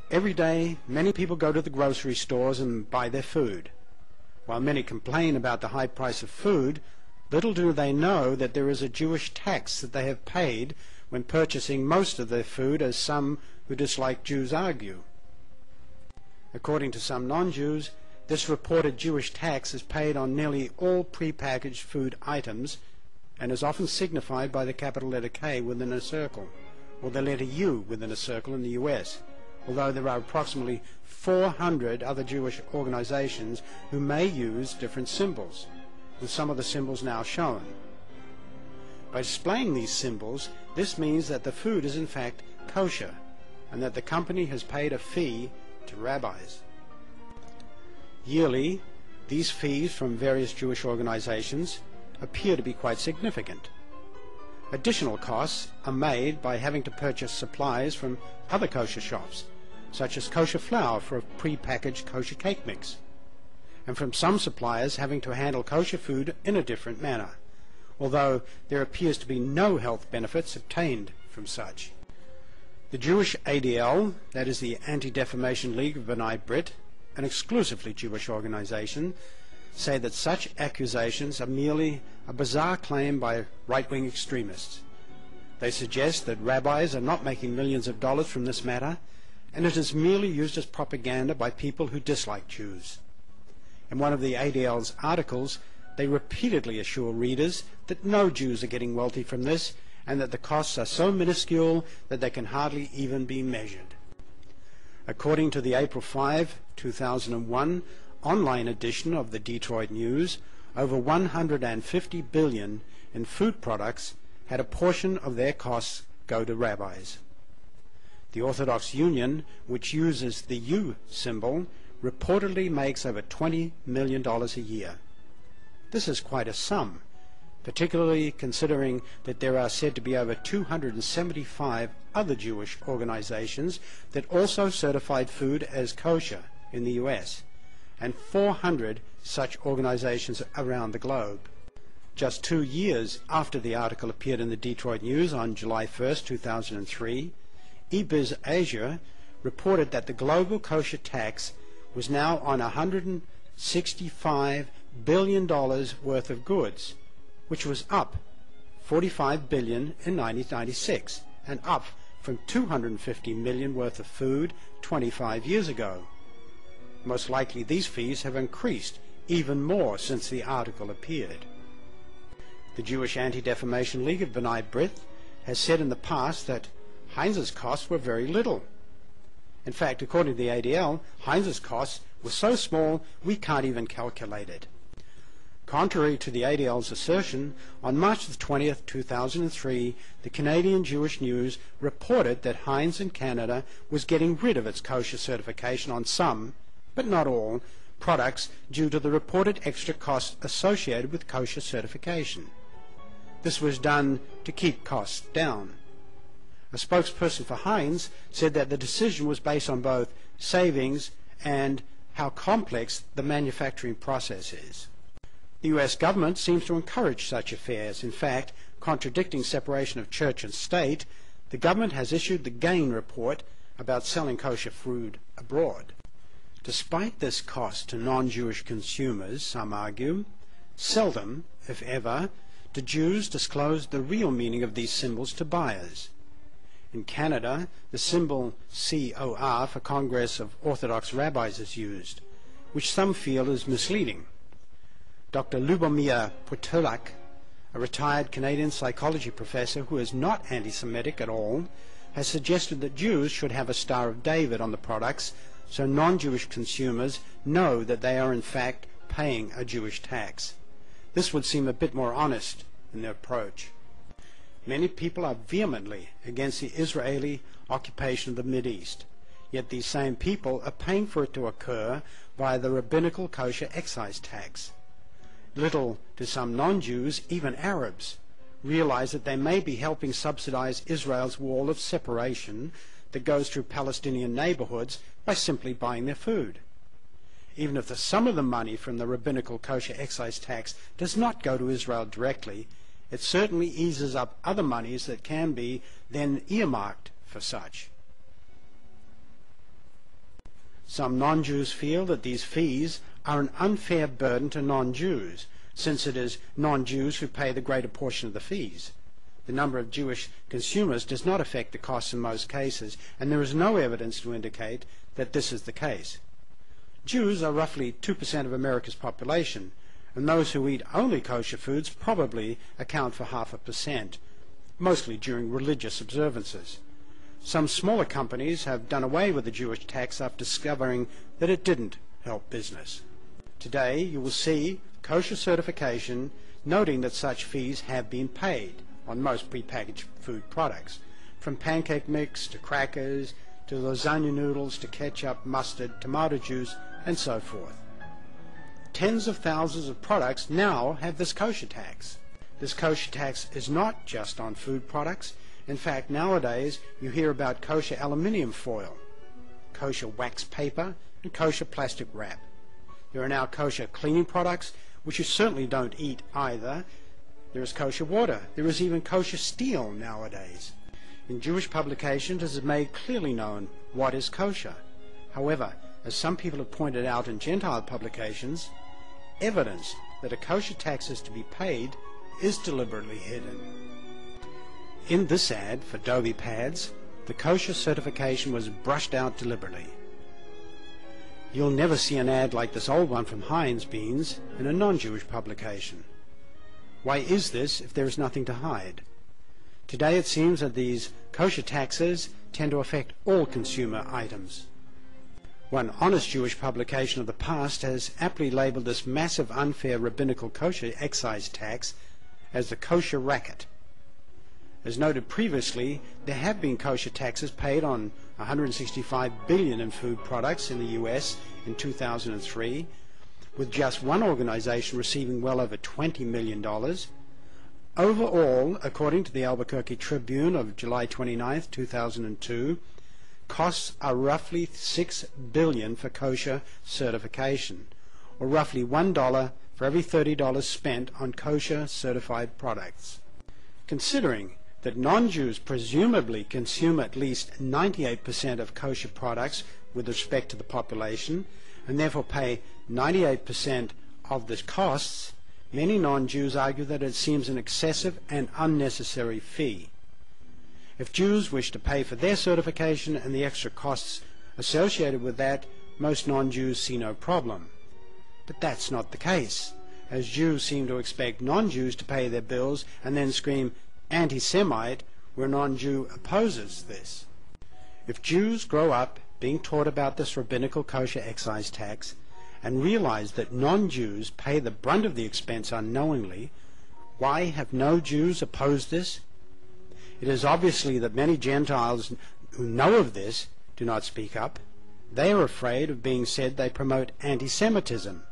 Every day, many people go to the grocery stores and buy their food. While many complain about the high price of food, little do they know that there is a Jewish tax that they have paid when purchasing most of their food, as some who dislike Jews argue. According to some non-Jews, this reported Jewish tax is paid on nearly all prepackaged food items and is often signified by the capital letter K within a circle, or the letter U within a circle in the US, although there are approximately 400 other Jewish organizations who may use different symbols, with some of the symbols now shown. By displaying these symbols, this means that the food is in fact kosher, and that the company has paid a fee to rabbis. Yearly, these fees from various Jewish organizations appear to be quite significant. Additional costs are made by having to purchase supplies from other kosher shops, such as kosher flour for a pre-packaged kosher cake mix, and from some suppliers having to handle kosher food in a different manner, although there appears to be no health benefits obtained from such. The Jewish ADL, that is the Anti-Defamation League of B'nai B'rith, an exclusively Jewish organization, say that such accusations are merely a bizarre claim by right-wing extremists. They suggest that rabbis are not making millions of dollars from this matter, and it is merely used as propaganda by people who dislike Jews. In one of the ADL's articles, they repeatedly assure readers that no Jews are getting wealthy from this, and that the costs are so minuscule that they can hardly even be measured. According to the April 5, 2001 online edition of the Detroit News, over $150 billion in food products had a portion of their costs go to rabbis. The Orthodox Union, which uses the U symbol, reportedly makes over $20 million a year. This is quite a sum, particularly considering that there are said to be over 275 other Jewish organizations that also certified food as kosher in the US, and 400 such organizations around the globe. Just 2 years after the article appeared in the Detroit News on July 1, 2003, eBiz Asia reported that the global kosher tax was now on $165 billion worth of goods, which was up $45 billion in 1996 and up from $250 million worth of food 25 years ago. Most likely these fees have increased even more since the article appeared. The Jewish Anti-Defamation League of B'nai B'rith has said in the past that Heinz's costs were very little. In fact, according to the ADL, Heinz's costs were so small we can't even calculate it. Contrary to the ADL's assertion, on March 20, 2003, the Canadian Jewish News reported that Heinz in Canada was getting rid of its kosher certification on some, but not all, products due to the reported extra costs associated with kosher certification. This was done to keep costs down. A spokesperson for Heinz said that the decision was based on both savings and how complex the manufacturing process is. The US government seems to encourage such affairs. In fact, contradicting separation of church and state, the government has issued the GAIN report about selling kosher food abroad. Despite this cost to non-Jewish consumers, some argue, seldom, if ever, do Jews disclose the real meaning of these symbols to buyers. In Canada, the symbol COR for Congress of Orthodox Rabbis is used, which some feel is misleading. Dr. Lubomir Potulak, a retired Canadian psychology professor who is not anti-Semitic at all, has suggested that Jews should have a Star of David on the products so non-Jewish consumers know that they are in fact paying a Jewish tax. This would seem a bit more honest in their approach. Many people are vehemently against the Israeli occupation of the Mideast, yet these same people are paying for it to occur via the rabbinical kosher excise tax. Little do some non-Jews, even Arabs, realize that they may be helping subsidize Israel's wall of separation that goes through Palestinian neighborhoods by simply buying their food. Even if the sum of the money from the rabbinical kosher excise tax does not go to Israel directly, it certainly eases up other monies that can be then earmarked for such. Some non-Jews feel that these fees are an unfair burden to non-Jews, since it is non-Jews who pay the greater portion of the fees. The number of Jewish consumers does not affect the costs in most cases, and there is no evidence to indicate that this is the case. Jews are roughly 2% of America's population, and those who eat only kosher foods probably account for 0.5%, mostly during religious observances. Some smaller companies have done away with the Jewish tax after discovering that it didn't help business. Today you will see kosher certification noting that such fees have been paid on most prepackaged food products, from pancake mix to crackers to lasagna noodles to ketchup, mustard, tomato juice, and so forth. Tens of thousands of products now have this kosher tax. This kosher tax is not just on food products. In fact, nowadays you hear about kosher aluminium foil, kosher wax paper, and kosher plastic wrap. There are now kosher cleaning products, which you certainly don't eat either. There is kosher water. There is even kosher steel nowadays. In Jewish publications it is made clearly known what is kosher. However, as some people have pointed out in Gentile publications, evidence that a kosher tax is to be paid is deliberately hidden. In this ad for Dobie pads, the kosher certification was brushed out deliberately. You'll never see an ad like this old one from Heinz Beans in a non-Jewish publication. Why is this if there is nothing to hide? Today it seems that these kosher taxes tend to affect all consumer items. One honest Jewish publication of the past has aptly labeled this massive unfair rabbinical kosher excise tax as the kosher racket. As noted previously, there have been kosher taxes paid on $165 billion in food products in the U.S. in 2003, with just one organization receiving well over $20 million. Overall, according to the Albuquerque Tribune of July 29, 2002, costs are roughly $6 billion for kosher certification, or roughly $1 for every $30 spent on kosher certified products. Considering that non-Jews presumably consume at least 98% of kosher products with respect to the population, and therefore pay 98% of the costs, many non-Jews argue that it seems an excessive and unnecessary fee. If Jews wish to pay for their certification and the extra costs associated with that, most non-Jews see no problem. But that's not the case, as Jews seem to expect non-Jews to pay their bills and then scream anti-Semite where a non-Jew opposes this. If Jews grow up being taught about this rabbinical kosher excise tax and realize that non-Jews pay the brunt of the expense unknowingly, why have no Jews opposed this? It is obviously that many Gentiles who know of this do not speak up. They are afraid of being said they promote anti-Semitism.